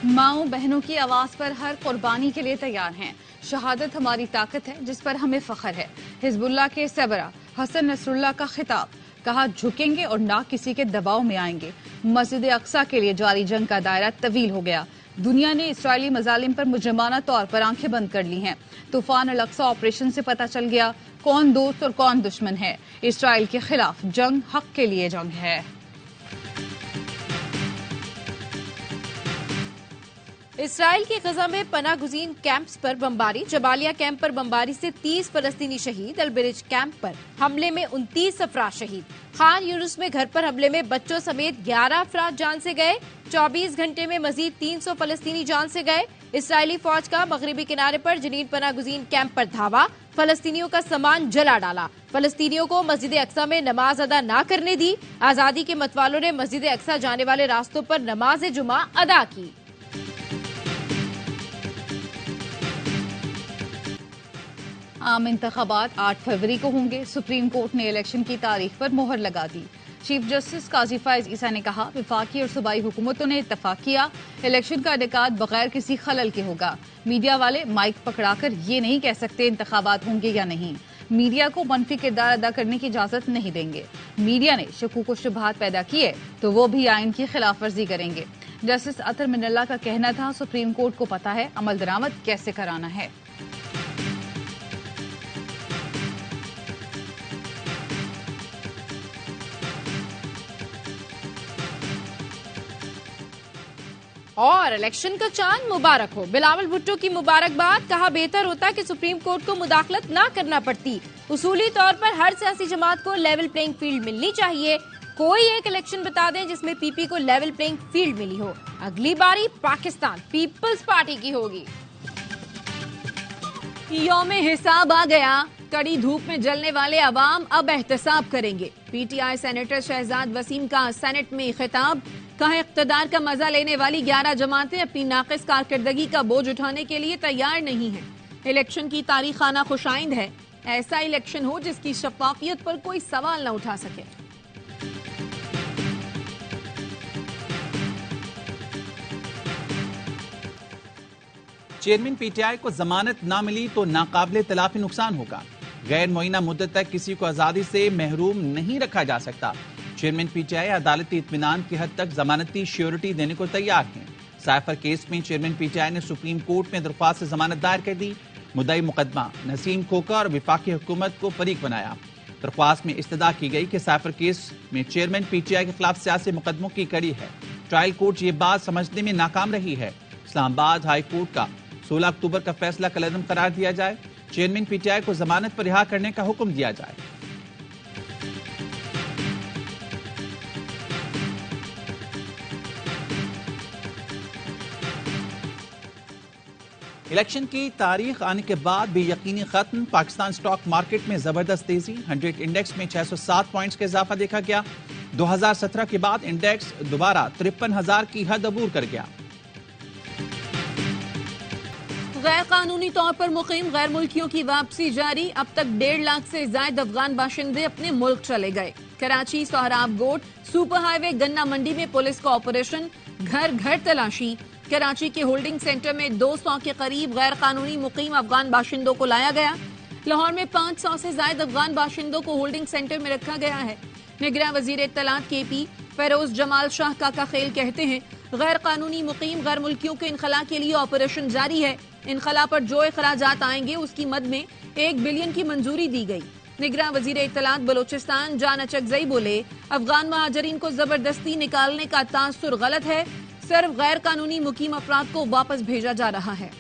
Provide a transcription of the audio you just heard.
माओ बहनों की आवाज पर हर कुर्बानी के लिए तैयार हैं। शहादत हमारी ताकत है जिस पर हमें फख्र है। हिजबुल्लाह के सरबराह हसन नसरुल्लाह का खिताब, कहा झुकेंगे और ना किसी के दबाव में आएंगे। मस्जिद अक्सा के लिए जारी जंग का दायरा तवील हो गया। दुनिया ने इसराइली मजालिम पर मुजरमाना तौर पर आंखें बंद कर ली हैं। तूफान अल अक्सा ऑपरेशन से पता चल गया कौन दोस्त और कौन दुश्मन है। इसराइल के खिलाफ जंग हक के लिए जंग है। इसराइल के गजा में पनाह गुज़ीन कैंप्स पर बमबारी। जबालिया कैंप पर बमबारी से 30 फलस्तीनी शहीद। अलबरिज कैंप पर हमले में 29 अफराद शहीद। खान यूनुस में घर पर हमले में बच्चों समेत 11 अफराद जान से गए। 24 घंटे में मजीद 300 फलस्तीनी जान से गए। इसराइली फौज का मगरबी किनारे पर जनीन पनाह गुज़ीन कैंप पर धावा। फलस्तीनियों का सामान जला डाला। फलस्तीनियों को मस्जिद अक्सा में नमाज अदा न करने दी। आजादी के मतवालों ने मस्जिद अक्सा जाने वाले रास्तों पर नमाज जुमा अदा की। आम इंतखाबात 8 फरवरी को होंगे। सुप्रीम कोर्ट ने इलेक्शन की तारीख पर मोहर लगा दी। चीफ जस्टिस काजी फायज ईसा ने कहा विफाकी और सूबाई हुकूमतों ने इत्तफाक किया इलेक्शन का इनेकाद बगैर किसी खलल के होगा। मीडिया वाले माइक पकड़ाकर ये नहीं कह सकते इंतखाबात होंगे या नहीं। मीडिया को मनफी किरदार अदा करने की इजाजत नहीं देंगे। मीडिया ने शकूक व शुबहात पैदा किए तो वो भी आइन की खिलाफ वर्जी करेंगे। जस्टिस अतर मिनल्ला का कहना था सुप्रीम कोर्ट को पता है अमल दरामद कैसे कराना है। और इलेक्शन का चांद मुबारक हो। बिलावल भुट्टो की मुबारकबाद। कहा बेहतर होता कि सुप्रीम कोर्ट को मुदाखलत ना करना पड़ती। उसूली तौर पर हर सियासी जमात को लेवल प्लेइंग फील्ड मिलनी चाहिए। कोई एक इलेक्शन बता दें जिसमें पीपी को लेवल प्लेइंग फील्ड मिली हो। अगली बारी पाकिस्तान पीपल्स पार्टी की होगी। यौमे हिसाब आ गया। कड़ी धूप में जलने वाले अवाम अब एहतसाब करेंगे। पीटीआई सेनेटर शहजाद वसीम का सेनेट में खिताब। कहा इख्तदार का मजा लेने वाली 11 जमातें अपनी नाकिस कारकर्दगी का बोझ उठाने के लिए तैयार नहीं हैं। इलेक्शन की तारीख आना खुशाइंद है। ऐसा इलेक्शन हो जिसकी शफाफियत पर कोई सवाल न उठा सके। चेयरमैन पीटीआई को जमानत ना मिली तो नाकाबिले तलाफी नुकसान होगा। गैर मुअय्यना मुद्दत तक किसी को आजादी से महरूम नहीं रखा जा सकता। चेयरमैन पीटीआई अदालती इत्मीनान की हद तक जमानती श्योरिटी देने को तैयार हैं। साइफर केस में चेयरमैन पीटीआई ने सुप्रीम कोर्ट में दरख्वास्त से जमानत दायर कर दी। मुद्दई मुकदमा नसीम खोखा और विफाकी हुकूमत को फरीक बनाया। दरख्वास्त में इस्तदा की गई कि साइफर केस में चेयरमैन पीटीआई के खिलाफ सियासी मुकदमों की कड़ी है। ट्रायल कोर्ट ये बात समझने में नाकाम रही है। इस्लामाबाद हाई कोर्ट का 16 अक्टूबर का फैसला कलअदम करार दिया जाए। चेयरमैन पीटीआई को जमानत पर रिहा करने का हुक्म दिया जाए। इलेक्शन की तारीख आने के बाद भी यकीनी खत्म। पाकिस्तान स्टॉक मार्केट में जबरदस्त तेजी। 100 इंडेक्स में 607 पॉइंट्स का इजाफा देखा गया। 2017 के बाद इंडेक्स दोबारा 53,000 की हद अबूर कर गया। गैर कानूनी तौर पर मुकीम गैर मुल्कियों की वापसी जारी। अब तक 1.5 लाख से ज्यादा अफगान बाशिंदे अपने मुल्क चले गए। कराची सोहराब गोट सुपर हाईवे गन्ना मंडी में पुलिस का ऑपरेशन। घर घर तलाशी। कराची के होल्डिंग सेंटर में 200 के करीब गैर कानूनी मुकीम अफगान बाशिंदों को लाया गया। लाहौर में 500 से ज्यादा अफगान बाशिंदों को होल्डिंग सेंटर में रखा गया है। निगरान वजीर इत्तलात केपी फेरोज जमाल शाह काका खेल कहते हैं गैर कानूनी मुकीम गैर मुल्कियों के इनखला के लिए ऑपरेशन जारी है। इनखला पर जो अखराजात आएंगे उसकी मद में 1 बिलियन की मंजूरी दी गई। निगरान वजीर इत्तलात बलोचिस्तान जान अचकजई बोले अफगान महाजरीन को जबरदस्ती निकालने का तासुर गलत है। सिर्फ गैर कानूनी मुकीम अफराद को वापस भेजा जा रहा है।